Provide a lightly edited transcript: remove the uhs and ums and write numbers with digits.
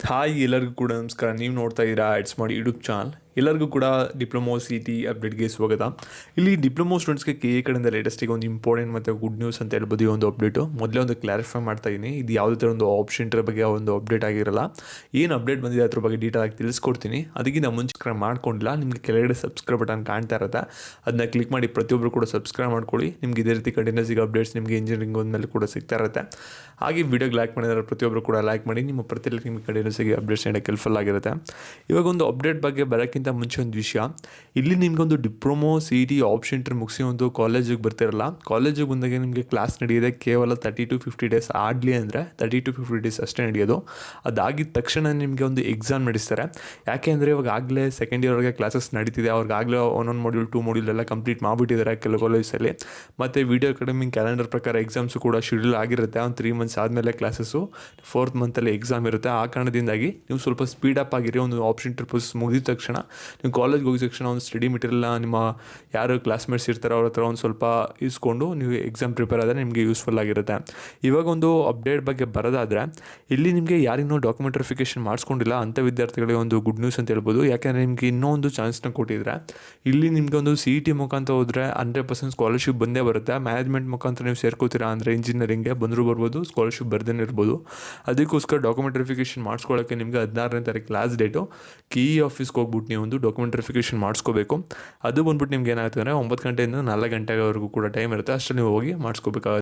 Hi ಎಲ್ಲರಿಗೂ ಕೂಡ ನಮಸ್ಕಾರ. ನೀವು ನೋಡ್ತಾ ಇದ್ದೀರಾ ಇಟ್ಸ್ ಮಾಡಿ ಯೂಟ್ಯೂಬ್ ಚಾನಲ್. ಎಲ್ಲರಿಗೂ ಕೂಡ ಡಿಪ್ಲೊಮೊ ಸಿ.ಟಿ ಅಪ್ಡೇಟ್ಗೆ ಸ್ವಾಗತ. ಇಲ್ಲಿ ಡಿಪ್ಲೊಮೊ ಸ್ಟೂಡೆಂಟ್ಸ್ಗೆ ಕೆ.ಎ ಕಡೆಯಿಂದ ಲೇಟೆಸ್ಟಿಗೆ ಒಂದು ಇಂಪಾರ್ಟೆಂಟ್ ಮತ್ತು ಗುಡ್ ನ್ಯೂಸ್ ಅಂತ ಹೇಳ್ಬೋದು. ಈ ಒಂದು ಅಪ್ಡೇಟು ಮೊದಲೇ ಒಂದು ಕ್ಲಾರಿಫೈ ಮಾಡ್ತಾ ಇದ್ದೀನಿ. ಇದು ಯಾವುದೇ ಥರ ಒಂದು ಆಪ್ಷನ್ ಬಗ್ಗೆ ಒಂದು ಅಪ್ಡೇಟ್ ಆಗಿರಲ್ಲ. ಏನು ಅಪ್ಡೇಟ್ ಬಂದಿದೆ ಅದ್ರ ಬಗ್ಗೆ ಡೀಟೇಲ್ ಆಗಿ ತಿಳಿಸ್ಕೊಡ್ತೀನಿ. ಅದಕ್ಕಿಂತ ಮುಂಚೆ ಮಾಡ್ಕೊಂಡಿಲ್ಲ, ನಿಮಗೆ ಕೆಳಗಡೆ ಸಬ್ಸ್ಕ್ರೈಬ್ ಬಟನ್ ಕಾಣ್ತಾ ಇರುತ್ತೆ, ಅದನ್ನ ಕ್ಲಿಕ್ ಮಾಡಿ ಪ್ರತಿಯೊಬ್ಬರು ಕೂಡ ಸಬ್ಸ್ಕ್ರೈಬ್ ಮಾಡ್ಕೊಳ್ಳಿ. ನಿಮ್ಗೆ ಇದೇ ರೀತಿ ಕಂಟಿನ್ಯೂಸ್ ಈಗ ಅಪ್ಡೇಟ್ಸ್ ನಿಮಗೆ ಇಂಜಿನಿಯರಿಂಗ್ ಒಂದ್ಮೇಲೆ ಕೂಡ ಸಿಗ್ತಾ ಇರುತ್ತೆ. ಹಾಗೆ ವಿಡಿಯೋಗೆ ಲೈಕ್ ಮಾಡಿದರೆ ಪ್ರತಿಯೊಬ್ಬರು ಕೂಡ ಲೈಕ್ ಮಾಡಿ. ನಿಮ್ಮ ಪ್ರತಿ ನಿಮಗೆ ಕಂಟಿನ್ಯೂಸ್ ಆಗಿ ಅಪ್ಡೇಟ್ಸ್ ನೀಡೋಕ್ಕೆ ಹೆಲ್ಪ್ಫುಲ್ ಆಗಿರುತ್ತೆ. ಇವಾಗ ಒಂದು ಅಪ್ಡೇಟ್ ಬಗ್ಗೆ ಬರೋಕ್ಕಿಂತ ಮುಂಚೆ ಒಂದು ವಿಷಯ, ಇಲ್ಲಿ ನಿಮಗೊಂದು ಡಿಪ್ಲೊಮೊ ಸಿ.ಟಿ ಆಪ್ಷನ್ ಮುಗಿಸಿ ಒಂದು ಕಾಲೇಜಿಗೆ ಬರ್ತಿರಲ್ಲ, ಕಾಲೇಜಿಗೆ ಬಂದಾಗ ನಿಮಗೆ ಕ್ಲಾಸ್ ನಡೆಯೋದೆ ಕೇವಲ 30 to 50 ಡೇಸ್. ಆಡಲಿ ಅಂದರೆ 30 to 50 ಡೇಸ್ ಅಷ್ಟೇ ನಡೆಯೋದು. ಅದಾಗಿದ್ದ ತಕ್ಷಣ ನಿಮಗೆ ಒಂದು ಎಕ್ಸಾಮ್ ನಡೆಸ್ತಾರೆ. ಯಾಕೆ ಅಂದರೆ ಇವಾಗ ಆಗಲೇ ಸೆಕೆಂಡ್ ಇಯರ್ವರೆಗೆ ಕ್ಲಾಸಸ್ ನಡೀತಿದೆ, ಅವ್ರಿಗಾಗಲೇ ಒಂದೊಂದು ಮಾಡ್ಯೂಲ್ 2 ಮಾಡ್ಯೂಲ್ ಎಲ್ಲ ಕಂಪ್ಲೀಟ್ ಮಾಡಿಬಿಟ್ಟಿದ್ದಾರೆ ಕೆಲವು ಕಾಲೇಜಲ್ಲಿ. ಮತ್ತು ವಿಡಿಯೋ ಅಕಾಡೆಮಿಕ್ ಕ್ಯಾಲೆಂಡರ್ ಪ್ರಕಾರ ಎಕ್ಸಾಮ್ಸು ಕೂಡ ಶೆಡ್ಯೂಲ್ ಆಗಿರುತ್ತೆ. ಒಂದು 3 ಮಂತ್ಸ್ ಆದಮೇಲೆ ಕ್ಲಾಸಸ್ಸು 4th ಮಂತಲ್ಲಿ ಎಕ್ಸಾಮ್ ಇರುತ್ತೆ. ಆ ಕಾರಣದಿಂದಾಗಿ ನೀವು ಸ್ವಲ್ಪ ಸ್ಪೀಡಪ್ ಆಗಿರಿ. ಒಂದು ಆಪ್ಷನ್ ಪ್ರೊಸೆಸ್ ಮುಗಿದ ತಕ್ಷಣ ನೀವು ಕಾಲೇಜ್ಗೆ ಹೋಗಿದ ತಕ್ಷಣ ಒಂದು ಸ್ಟಡಿ ಮೆಟೀರಿಯಲ್ನ ನಿಮ್ಮ ಯಾರು ಕ್ಲಾಸ್ಮೇಟ್ಸ್ ಇರ್ತಾರೋ ಅವ್ರ ಹತ್ರ ಒಂದು ಸ್ವಲ್ಪ ಇಸ್ಕೊಂಡು ನೀವು ಎಕ್ಸಾಮ್ ಪ್ರಿಪೇರ್ ಆದರೆ ನಿಮಗೆ ಯೂಸ್ಫುಲ್ ಆಗಿರುತ್ತೆ. ಇವಾಗ ಒಂದು ಅಪ್ಡೇಟ್ ಬಗ್ಗೆ ಬರೋದಾದರೆ, ಇಲ್ಲಿ ನಿಮಗೆ ಯಾರಿಗೂ ಡಾಕ್ಯುಮೆಂಟ್ ವೆರಿಫಿಕೇಷನ್ ಮಾಡಿಸ್ಕೊಂಡಿಲ್ಲ ಅಂಥ ವಿದ್ಯಾರ್ಥಿಗಳಿಗೆ ಒಂದು ಗುಡ್ ನ್ಯೂಸ್ ಅಂತ ಹೇಳ್ಬೋದು. ಯಾಕೆಂದರೆ ನಿಮಗೆ ಇನ್ನೂ ಒಂದು ಚಾನ್ಸ್ನ ಕೊಟ್ಟಿದ್ರೆ, ಇಲ್ಲಿ ನಿಮಗೆ ಒಂದು ಸಿ.ಟಿ ಮುಖಾಂತರ ಹೋದರೆ 100% ಸ್ಕಾಲರ್ಶಿಪ್ ಬಂದೇ ಬರುತ್ತೆ. ಮ್ಯಾನೇಜ್ಮೆಂಟ್ ಮುಖಾಂತರ ನೀವು ಸೇರ್ಕೋತೀರಾ ಅಂದರೆ ಇಂಜಿನಿಯರಿಂಗ್ಗೆ ಬಂದರೂ ಬರ್ಬೋದು, ಸ್ಕಾಲರ್ಶಿಪ್ ಬರ್ದೇ ಇರ್ಬೋದು. ಅದಕ್ಕೋಸ್ಕರ ಡಾಕ್ಯುಮೆಂಟ್ ವೆರಿಫಿಕೇಷನ್ ಮಾಡಿಸ್ಕೊಳ್ಳೋಕ್ಕೆ ನಿಮಗೆ 16ನೇ ತಾರೀಕು ಲಾಸ್ಟ್ ಡೇಟು. ಕೆ.ಇ ಆಫೀಸ್ಗೆ ಹೋಗ್ಬಿಟ್ಟು ನೀವು ಒಂದು ಡಾಕ್ಯುಮೆಂಟ್ ವೆರಿಫಿಕೇಷನ್ ಮಾಡಿಸ್ಕೋಬೇಕು. ಅದು ಬಂದ್ಬಿಟ್ಟು ನಿಮ್ಗೆ ಏನಾಗುತ್ತೆ ಅಂದರೆ 9 ಗಂಟೆಯಿಂದ 4 ಗಂಟೆವರೆಗೂ ಕೂಡ ಟೈಮ್ ಇರುತ್ತೆ. ಅಷ್ಟರಲ್ಲಿ ನೀವು ಹೋಗಿ ಮಾಡಿಸ್ಕೋಬೇಕಾಗುತ್ತೆ.